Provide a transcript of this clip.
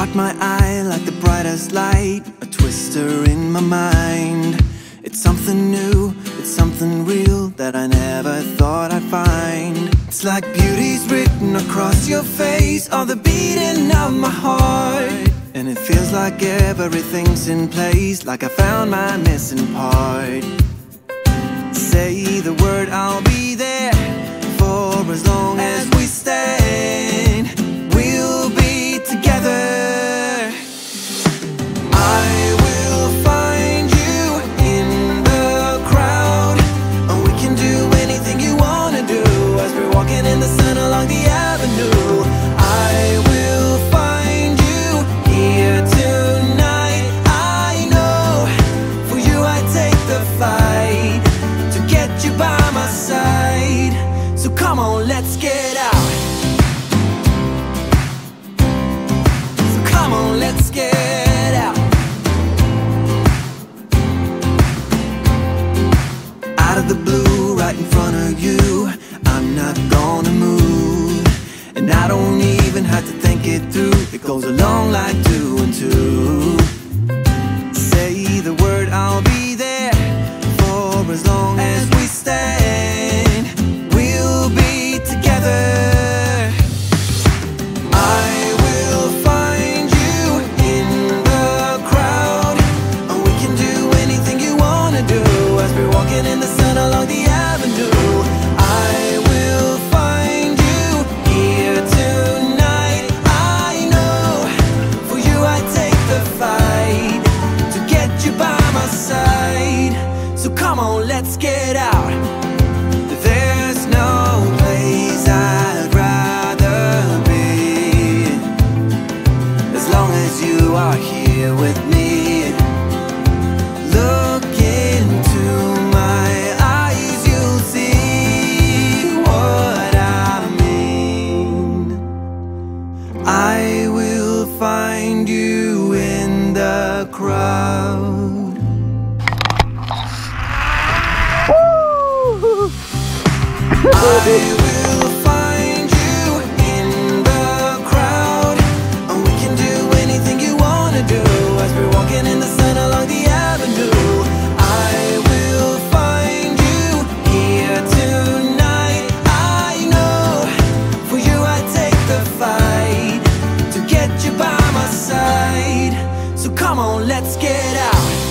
caught my eye like the brightest light, a twister in my mind. It's something new, it's something real that I never thought I'd find. It's like beauty's written across your face, or the beating of my heart. And it feels like everything's in place, like I found my missing part. Say the word, I'll be there for as long as we stand. We'll be together. I will find you in the crowd, and we can do anything you wanna do as we're walking in the sun along the avenue. I will find you here tonight. I know for you I'd take the fight to get you by my side. So come on, let's get out. So come on, let's get out. Out of the blue, right in front of you, I'm not gonna move. And I don't even have to think it through, it goes along like 2 and 2. Say the word, I'll be there for as long as we stand. We'll be together. I will find you in the crowd, and we can do anything you wanna do as we're walking in the sun along the avenue. I will find you here tonight. I know for you I'd take the fight to get you by my side. So come on, let's get out. There's no place I'd rather be, as long as you are here with me. Look into my eyes, you'll see what I mean. I will find you in the crowd. I will find you in the crowd, and we can do anything you wanna do as we're walking in the sun along the avenue. I will find you here tonight. I know for you I'd take the fight to get you by my side. So come on, let's get out.